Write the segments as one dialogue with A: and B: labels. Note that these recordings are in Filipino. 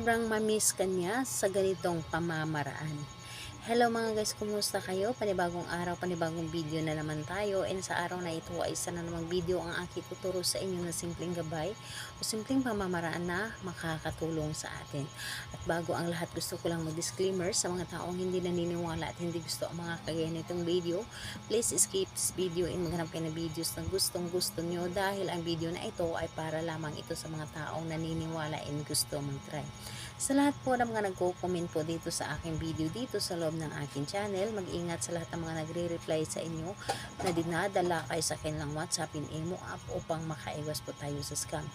A: sobrang mamiss ka niya sa ganitong pamamaraan. Hello mga guys, kumusta kayo? Panibagong araw, panibagong video na naman tayo. And sa araw na ito ay isa na namang video ang aking tuturo sa inyo na simpleng gabay o simpleng pamamaraan na makakatulong sa atin. At bago ang lahat, gusto ko lang mag-disclaimer sa mga taong hindi naniniwala at hindi gusto ang mga kagaya nitong video. Please skip this video and maghanap kayo ng videos na gustong gusto nyo dahil ang video na ito ay para lamang ito sa mga taong naniniwala and gusto mag-try. Sa lahat po ng mga nagko-comment po dito sa aking video dito sa loob ng aking channel, mag-ingat sa lahat ng mga nagre-reply sa inyo na dinadala kayo sa kanilang WhatsApp in Imo app upang makaiwas po tayo sa scam.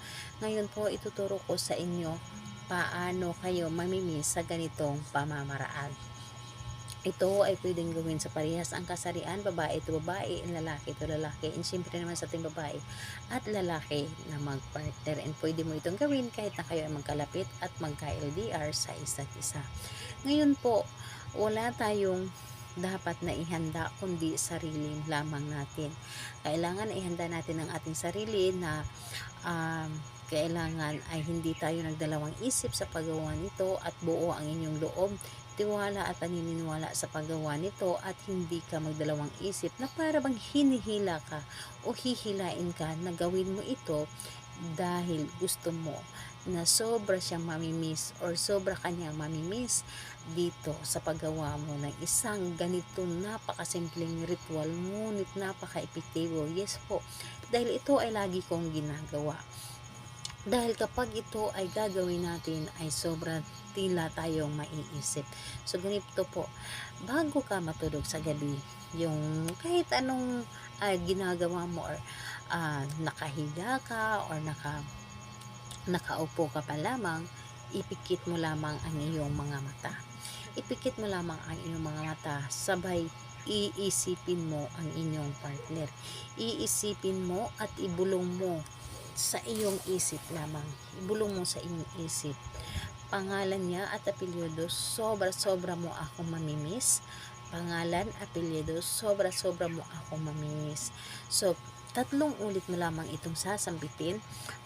A: Ngayon po ituturo ko sa inyo paano kayo mamimiss sa ganitong pamamaraan. Ito ay pwedeng gawin sa parehas ang kasarian, babae ito babae, lalaki ito lalaki, and syempre naman sa ating babae at lalaki na mag-partner, and pwede mo itong gawin kahit na kayo ay magkalapit at magka-LDR sa isa't isa. Ngayon po, wala tayong dapat na ihanda kundi sarili lamang natin. Kailangan ihanda natin ang ating sarili na kailangan ay hindi tayo nagdalawang isip sa paggawa nito at buo ang inyong loob, tiwala at paniniwala sa paggawa nito at hindi ka magdalawang isip na para bang hinihila ka o hihilain ka na gawin mo ito dahil gusto mo na sobra siyang mamimiss or sobra kanyang mamimiss dito sa paggawa mo ng isang ganito napakasimpleng ritual ngunit napaka-epektibo. Yes po, dahil ito ay lagi kong ginagawa. Dahil kapag ito ay gagawin natin ay sobra tila tayong maiisip. So ganito po, bago ka matulog sa gabi, yung kahit anong ginagawa mo or nakahiga ka or nakaupo ka pa lamang, ipikit mo lamang ang iyong mga mata. Ipikit mo lamang ang iyong mga mata, sabay iisipin mo ang inyong partner. Iisipin mo at ibulong mo sa iyong isip lamang. Ibulong mo sa iyong isip. Pangalan niya at apelyido, sobra-sobra mo akong mamimiss. Pangalan, apelyido, sobra-sobra mo akong mamimiss. So, 3 ulit mo lamang itong sasampitin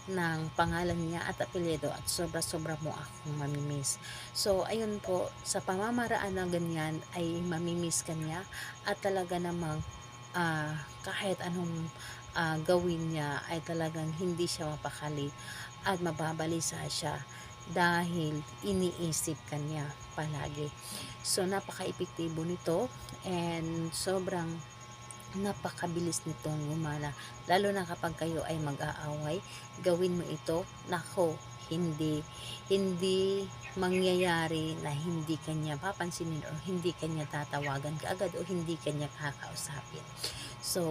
A: ng pangalan niya at apelyido at sobra-sobra mo akong mamimiss. So, ayun po, sa pamamaraan na ganyan ay mamimiss ka niya at talaga namang kahit anong gawin niya ay talagang hindi siya mapakali at mababalisa siya dahil iniisip ka niya palagi. So napaka-epektibo nito and sobrang napakabilis nitong gumana, lalo na kapag kayo ay mag-aaway. Gawin mo ito, nako, hindi mangyayari na hindi kanya papansinin o hindi kanya tatawagan kaagad o hindi kanya kakausapin. So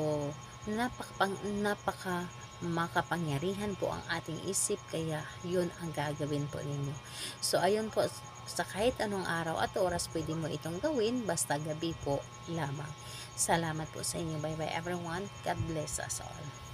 A: napaka makapangyarihan po ang ating isip, kaya yun ang gagawin po ninyo. So ayun po, sa kahit anong araw at oras pwede mo itong gawin, basta gabi po lamang. Salamat po sa inyo. Bye bye everyone. God bless us all.